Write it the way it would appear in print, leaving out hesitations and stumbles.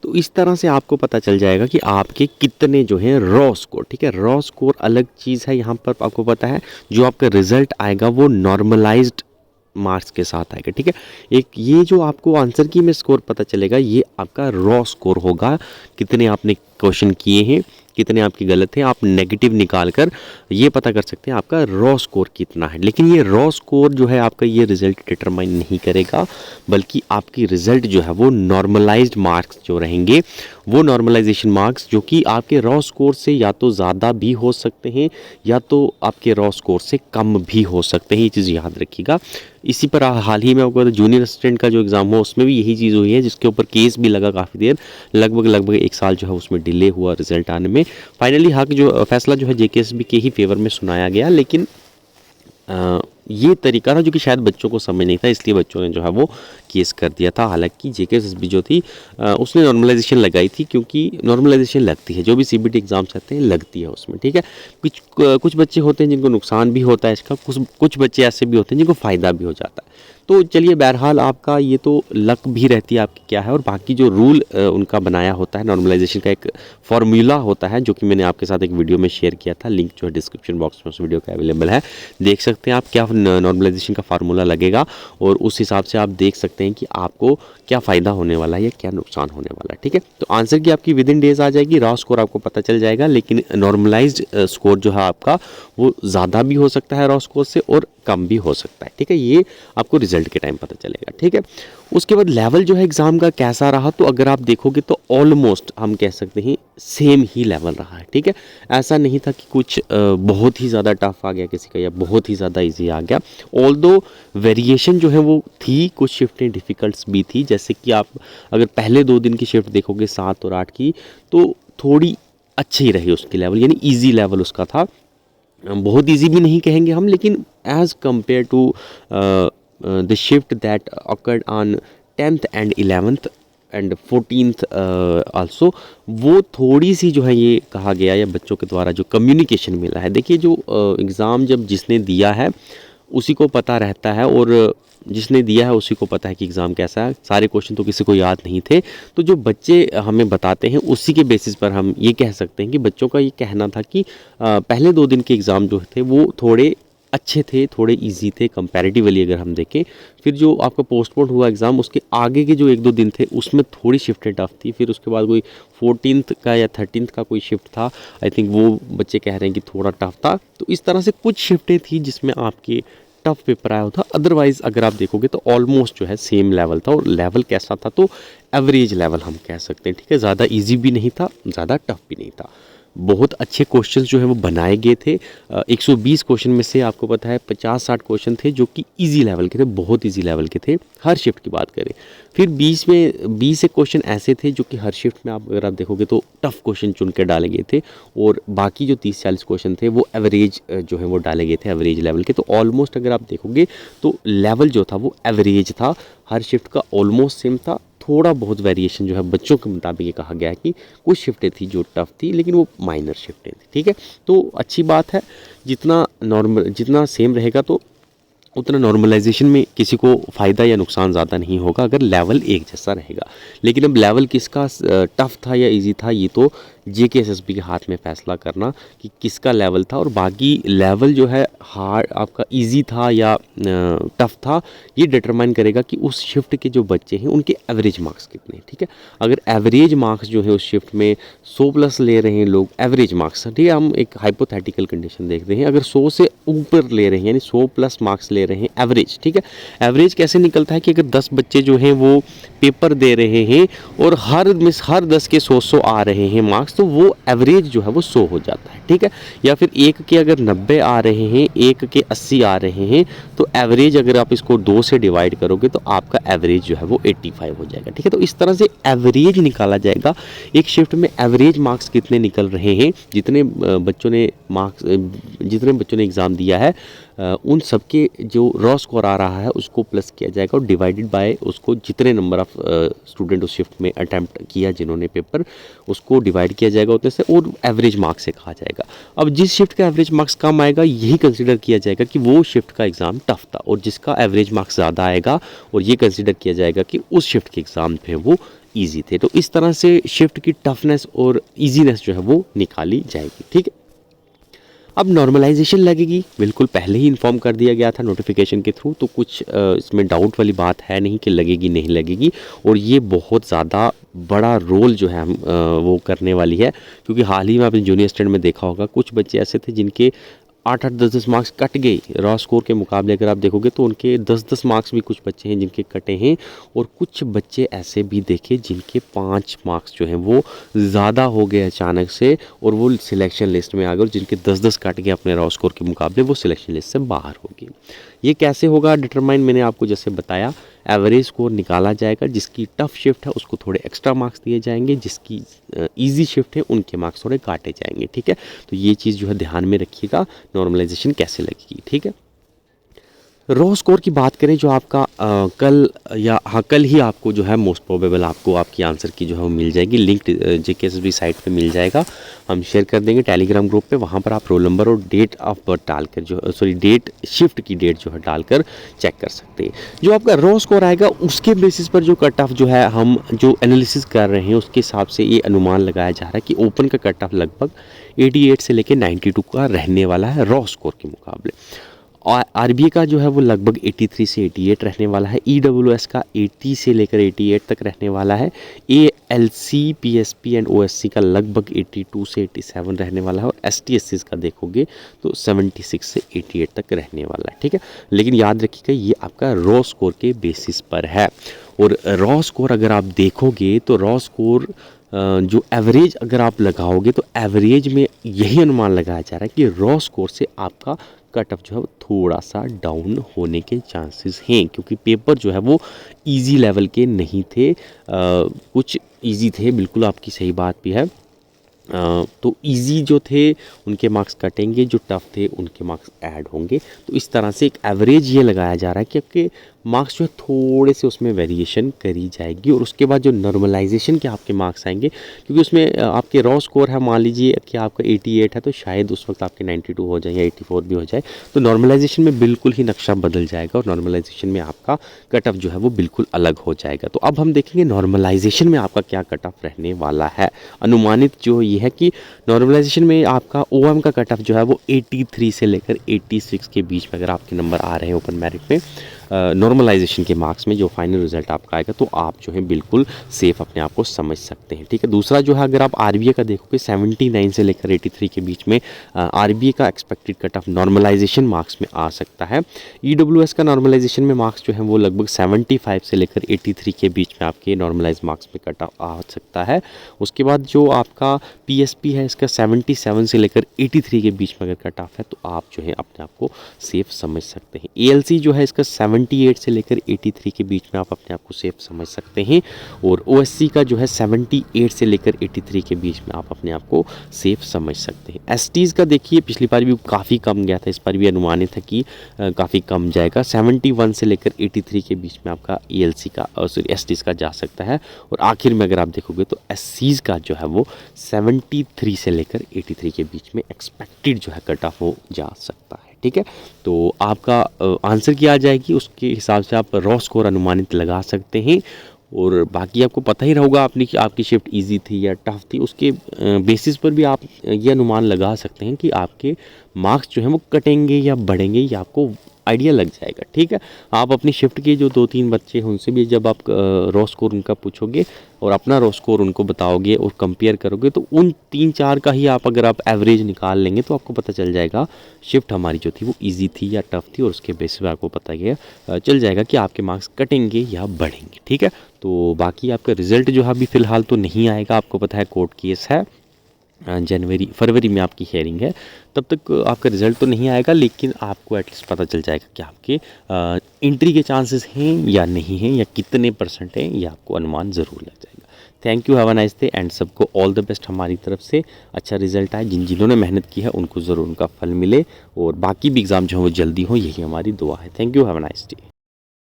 तो इस तरह से आपको पता चल जाएगा कि आपके कितने जो हैं रॉ स्कोर, ठीक है। रॉ स्कोर अलग चीज़ है, यहाँ पर आपको पता है जो आपका रिजल्ट आएगा वो नॉर्मलाइज्ड मार्क्स के साथ आएगा, ठीक है। एक ये जो आपको आंसर की में स्कोर पता चलेगा ये आपका रॉ स्कोर होगा, कितने आपने क्वेश्चन किए हैं, कितने आपके गलत हैं। आप नेगेटिव निकाल कर ये पता कर सकते हैं आपका रॉ स्कोर कितना है। लेकिन ये रॉ स्कोर जो है आपका ये रिज़ल्ट डिटरमाइन नहीं करेगा, बल्कि आपकी रिज़ल्ट जो है वो नॉर्मलाइज्ड मार्क्स जो रहेंगे, वो नॉर्मलाइजेशन मार्क्स जो कि आपके रॉ स्कोर से या तो ज़्यादा भी हो सकते हैं या तो आपके रॉ स्कोर से कम भी हो सकते हैं। ये चीज़ याद रखिएगा। इसी पर हाल ही में आपको जूनियर असिस्टेंट का जो एग्ज़ाम हुआ उसमें भी यही चीज़ हुई है, जिसके ऊपर केस भी लगा काफ़ी देर, लगभग 1 साल जो है उसमें डिले हुआ रिजल्ट आने में। फाइनली हक जो फैसला जो है जेकेएसएसबी के ही फेवर में सुनाया गया, लेकिन ये तरीका था जो कि शायद बच्चों को समझ नहीं था, इसलिए बच्चों ने जो है वो केस कर दिया था। हालांकि जेकेएसएसबी जो थी उसने नॉर्मलाइजेशन लगाई थी, क्योंकि नॉर्मलाइजेशन लगती है, जो भी सीबीटी एग्जाम्स आते हैं लगती है उसमें, ठीक है। कुछ बच्चे होते हैं जिनको नुकसान भी होता है इसका, कुछ बच्चे ऐसे भी होते हैं जिनको फ़ायदा भी हो जाता है। तो चलिए बहरहाल आपका ये तो लक भी रहती है आपकी क्या है, और बाकी जो रूल उनका बनाया होता है नॉर्मलाइजेशन का एक फार्मूला होता है, जो कि मैंने आपके साथ एक वीडियो में शेयर किया था। लिंक जो है डिस्क्रिप्शन बॉक्स में उस वीडियो का अवेलेबल है, देख सकते हैं आप क्या नॉर्मलाइजेशन का फार्मूला लगेगा, और उस हिसाब से आप देख सकते हैं कि आपको क्या फ़ायदा होने वाला है या क्या नुकसान होने वाला है, ठीक है। तो आंसर की आपकी विद इन डेज आ जाएगी, रॉ स्कोर आपको पता चल जाएगा, लेकिन नॉर्मलाइज्ड स्कोर जो है आपका वो ज़्यादा भी हो सकता है रॉ स्कोर से और कम भी हो सकता है, ठीक है। ये आपको रिजल्ट के टाइम पता चलेगा, ठीक है। उसके बाद लेवल जो है एग्ज़ाम का कैसा रहा, तो अगर आप देखोगे तो ऑलमोस्ट हम कह सकते हैं सेम ही लेवल रहा है, ठीक है। ऐसा नहीं था कि कुछ बहुत ही ज़्यादा टफ आ गया किसी का या बहुत ही ज़्यादा इजी आ गया। ऑल्दो वेरिएशन जो है वो थी, कुछ शिफ्टें डिफ़िकल्ट्स भी थी, जैसे कि आप अगर पहले 2 दिन की शिफ्ट देखोगे 7 और 8 की, तो थोड़ी अच्छी रही उसकी लेवल, यानी ईजी लेवल उसका था। बहुत इजी भी नहीं कहेंगे हम, लेकिन as compare to the shift that occurred on 10th and 11th and 14th also, वो थोड़ी सी जो है ये कहा गया या बच्चों के द्वारा जो कम्युनिकेशन मिला है। देखिए जो एग्ज़ाम जब जिसने दिया है उसी को पता रहता है, और जिसने दिया है उसी को पता है कि एग्ज़ाम कैसा है। सारे क्वेश्चन तो किसी को याद नहीं थे, तो जो बच्चे हमें बताते हैं उसी के बेसिस पर हम ये कह सकते हैं कि बच्चों का ये कहना था कि पहले 2 दिन के एग्ज़ाम जो थे वो थोड़े अच्छे थे, थोड़े इजी थे कंपैरेटिवली अगर हम देखें। फिर जो आपका पोस्टपोन हुआ एग्ज़ाम, उसके आगे के जो 1-2 दिन थे उसमें थोड़ी शिफ्टें टफ थी। फिर उसके बाद कोई 14th का या 13th का कोई शिफ्ट था, आई थिंक वो बच्चे कह रहे हैं कि थोड़ा टफ था। तो इस तरह से कुछ शिफ्टें थी जिसमें आपके टफ पेपर आया था। अदरवाइज़ अगर आप देखोगे तो ऑलमोस्ट जो है सेम लेवल था, और लेवल कैसा था तो एवरेज लेवल हम कह सकते हैं, ठीक है। ज़्यादा इजी भी नहीं था, ज़्यादा टफ भी नहीं था। बहुत अच्छे क्वेश्चंस जो है वो बनाए गए थे। 120 क्वेश्चन में से आपको पता है 50-60 क्वेश्चन थे जो कि इजी लेवल के थे, बहुत इजी लेवल के थे हर शिफ्ट की बात करें। फिर 20 एक क्वेश्चन ऐसे थे जो कि हर शिफ्ट में आप अगर आप देखोगे तो टफ क्वेश्चन चुन के डाले गए थे, और बाकी जो 30-40 क्वेश्चन थे वो एवरेज जो है वो डाले गए थे, एवरेज लेवल के। तो ऑलमोस्ट अगर आप देखोगे तो लेवल जो था वो एवरेज था, हर शिफ्ट का ऑलमोस्ट सेम था। थोड़ा बहुत वेरिएशन जो है बच्चों के मुताबिक ये कहा गया है कि कुछ शिफ्टें थी जो टफ थी, लेकिन वो माइनर शिफ्टें थी, ठीक है। तो अच्छी बात है, जितना सेम रहेगा तो उतना नॉर्मलाइजेशन में किसी को फ़ायदा या नुकसान ज़्यादा नहीं होगा अगर लेवल एक जैसा रहेगा। लेकिन अब लेवल किसका टफ़ था या इजी था, ये तो जेकेएसएसबी के हाथ में फ़ैसला करना कि किसका लेवल था, और बाकी लेवल जो है हार्ड आपका इजी था या टफ़ था, ये डिटरमाइन करेगा कि उस शिफ्ट के जो बच्चे हैं उनके एवरेज मार्क्स कितने हैं, ठीक है। अगर एवरेज मार्क्स जो है उस शिफ्ट में 100+ ले रहे हैं लोग, एवरेज मार्क्स, ठीक है, हम एक हाइपोथेटिकल कंडीशन देख रहे हैं, अगर 100 से ऊपर ले रहे हैं यानी 100+ मार्क्स ले रहे हैं एवरेज, ठीक है। एवरेज कैसे निकलता है कि अगर 10 बच्चे जो हैं वो पेपर दे रहे हैं और हर 10 के 100 आ रहे हैं मार्क्स, तो वो एवरेज जो है वो 100 हो जाता है, ठीक है। या फिर एक के अगर 90 आ रहे हैं, एक के 80 आ रहे हैं, तो एवरेज अगर आप इसको 2 से डिवाइड करोगे तो आपका एवरेज जो है वो 85 हो जाएगा, ठीक है। तो इस तरह से एवरेज निकाला जाएगा, एक शिफ्ट में एवरेज मार्क्स कितने निकल रहे हैं, जितने बच्चों ने एग्ज़ाम दिया है उन सबके जो रॉ स्कोर आ रहा है उसको प्लस किया जाएगा, और डिवाइडेड बाय उसको जितने नंबर ऑफ स्टूडेंट उस शिफ्ट में अटैम्प्ट किया जिन्होंने पेपर, उसको डिवाइड किया जाएगा उतने से, और एवरेज मार्क्स से कहा जाएगा। अब जिस शिफ्ट का एवरेज मार्क्स कम आएगा यही कंसिडर किया जाएगा कि वो शिफ्ट का एग्ज़ाम टफ था, और जिसका एवरेज मार्क्स ज़्यादा आएगा और ये कंसिडर किया जाएगा कि उस शिफ्ट के एग्ज़ाम पे वो ईजी थे। तो इस तरह से शिफ्ट की टफनेस और ईजीनेस जो है वो निकाली जाएगी, ठीक है। अब नॉर्मलाइजेशन लगेगी, बिल्कुल पहले ही इन्फॉर्म कर दिया गया था नोटिफिकेशन के थ्रू, तो कुछ इसमें डाउट वाली बात है नहीं कि लगेगी नहीं लगेगी। और ये बहुत ज़्यादा बड़ा रोल जो है हम वो करने वाली है, क्योंकि हाल ही में आपने जूनियर स्टैंडर्ड में देखा होगा कुछ बच्चे ऐसे थे जिनके 8-8 10-10 मार्क्स कट गए रॉ स्कोर के मुकाबले। अगर आप देखोगे तो उनके 10-10 मार्क्स भी कुछ बच्चे हैं जिनके कटे हैं, और कुछ बच्चे ऐसे भी देखे जिनके 5 मार्क्स जो हैं वो ज़्यादा हो गए अचानक से, और वो सिलेक्शन लिस्ट में आ गए, और जिनके 10-10 कट गए अपने रॉ स्कोर के मुकाबले वो सिलेक्शन लिस्ट से बाहर हो गए। ये कैसे होगा डिटरमाइन, मैंने आपको जैसे बताया, एवरेज स्कोर निकाला जाएगा, जिसकी टफ शिफ्ट है उसको थोड़े एक्स्ट्रा मार्क्स दिए जाएंगे, जिसकी इजी शिफ्ट है उनके मार्क्स थोड़े काटे जाएंगे, ठीक है। तो ये चीज़ जो है ध्यान में रखिएगा, नॉर्मलाइजेशन कैसे लगेगी, ठीक है। रॉ स्कोर की बात करें जो आपका कल ही आपको जो है मोस्ट प्रोबेबल आपको आपकी आंसर की जो है वो मिल जाएगी। लिंक JKSSB साइट पे मिल जाएगा, हम शेयर कर देंगे टेलीग्राम ग्रुप पे। वहाँ पर आप रोल नंबर और डेट ऑफ बर्थ डालकर डेट शिफ्ट की डेट जो है डालकर चेक कर सकते हैं। जो आपका रॉ स्कोर आएगा उसके बेसिस पर जो कट ऑफ जो है हम जो एनालिसिस कर रहे हैं उसके हिसाब से ये अनुमान लगाया जा रहा है कि ओपन का कट ऑफ लगभग 88 से लेकर 92 का रहने वाला है रॉ स्कोर के मुकाबले। और RBA का जो है वो लगभग 83 से 88 रहने वाला है। EWS का 80 से लेकर 88 तक रहने वाला है। ALC, PSP एंड OSC का लगभग 82 से 87 रहने वाला है। और ST/SCs का देखोगे तो 76 से 88 तक रहने वाला है, ठीक है। लेकिन याद रखिएगा ये आपका रॉ स्कोर के बेसिस पर है, और रॉ स्कोर अगर आप देखोगे तो रॉ स्कोर जो एवरेज अगर आप लगाओगे तो एवरेज में यही अनुमान लगाया जा रहा है कि रॉ स्कोर से आपका कट ऑफ जो है वो थोड़ा सा डाउन होने के चांसेस हैं, क्योंकि पेपर जो है वो इजी लेवल के नहीं थे, कुछ इजी थे, बिल्कुल आपकी सही बात भी है। तो इजी जो थे उनके मार्क्स कटेंगे, जो टफ थे उनके मार्क्स ऐड होंगे। तो इस तरह से एक एवरेज ये लगाया जा रहा है कि आपके मार्क्स जो है थोड़े से उसमें वेरिएशन करी जाएगी। और उसके बाद जो नॉर्मलाइजेशन के आपके मार्क्स आएंगे, क्योंकि उसमें आपके रॉ स्कोर है, मान लीजिए कि आपका 88 है, तो शायद उस वक्त आपके 92 हो जाए या 84 भी हो जाए, तो नॉर्मलाइजेशन में बिल्कुल ही नक्शा बदल जाएगा, और नॉर्मलाइजेशन में आपका कट ऑफ जो है वो बिल्कुल अलग हो जाएगा। तो अब हम देखेंगे नॉर्मलाइजेशन में आपका क्या कट ऑफ रहने वाला है। अनुमानित जो ये है कि नॉर्मलाइजेशन में आपका OM का कट ऑफ जो है वो 83 से लेकर 86 के बीच में अगर आपके नंबर आ रहे हैं ओपन मेरिट में नॉर्मलाइजेशन के मार्क्स में, जो फाइनल रिजल्ट आपका आएगा, तो आप जो है बिल्कुल सेफ अपने आप को समझ सकते हैं, ठीक है। दूसरा जो है अगर आप RBA का देखोगे 79 से लेकर 83 के बीच में RBA का expected cut off normalization marks में आ सकता है। EWS का नॉर्मलाइजेशन में मार्क्स जो है वो लगभग 75 से लेकर 83 के बीच में आपके नॉर्मलाइज मार्क्स में कट ऑफ आ सकता है। उसके बाद जो आपका PSP है इसका 77 से लेकर 83 के बीच में अगर कट ऑफ है तो आप जो है अपने आप को सेफ समझ सकते हैं। ALC जो है इसका 78 से लेकर 83 के बीच में आप अपने आप को सेफ समझ सकते हैं। और OSC का जो है 78 से लेकर 83 के बीच में आप अपने आप को सेफ समझ सकते हैं। STs का देखिए पिछली बार भी काफ़ी कम गया था, इस बार भी अनुमानित है कि काफ़ी कम जाएगा। 71 से लेकर 83 के बीच में आपका ELC का STs का जा सकता है। और आखिर में अगर आप देखोगे तो SCs का जो है वो 73 से लेकर 83 के बीच में एक्सपेक्टेड जो है कट ऑफ हो जा सकता है, ठीक है। तो आपका आंसर की आ जाएगी, उसके हिसाब से आप रॉ स्कोर अनुमानित लगा सकते हैं। और बाकी आपको पता ही रहेगा आपकी शिफ्ट इजी थी या टफ थी, उसके बेसिस पर भी आप ये अनुमान लगा सकते हैं कि आपके मार्क्स जो हैं वो कटेंगे या बढ़ेंगे, या आपको आइडिया लग जाएगा, ठीक है। आप अपनी शिफ्ट के जो 2-3 बच्चे हैं उनसे भी जब आप रॉ स्कोर उनका पूछोगे और अपना रॉ स्कोर उनको बताओगे और कंपेयर करोगे, तो उन 3-4 का ही आप अगर आप एवरेज निकाल लेंगे तो आपको पता चल जाएगा शिफ्ट हमारी जो थी वो इजी थी या टफ थी, और उसके बेसिस पे आपको पता चल जाएगा कि आपके मार्क्स कटेंगे या बढ़ेंगे, ठीक है। तो बाकी आपका रिजल्ट जो है अभी फ़िलहाल तो नहीं आएगा, आपको पता है कोर्ट केस है, फरवरी में आपकी हेयरिंग है, तब तक आपका रिज़ल्ट तो नहीं आएगा, लेकिन आपको एटलीस्ट पता चल जाएगा कि आपके एंट्री के चांसेस हैं या नहीं हैं, या कितने % हैं, ये आपको अनुमान ज़रूर लग जाएगा। Thank you, have a nice day, and सबको ऑल द बेस्ट हमारी तरफ से। अच्छा रिजल्ट आए, जिन्होंने मेहनत की है उनको ज़रूर उनका फल मिले, और बाकी भी एग्ज़ाम जो है वो जल्दी हो, यही हमारी दुआ है। Thank you, have a nice day.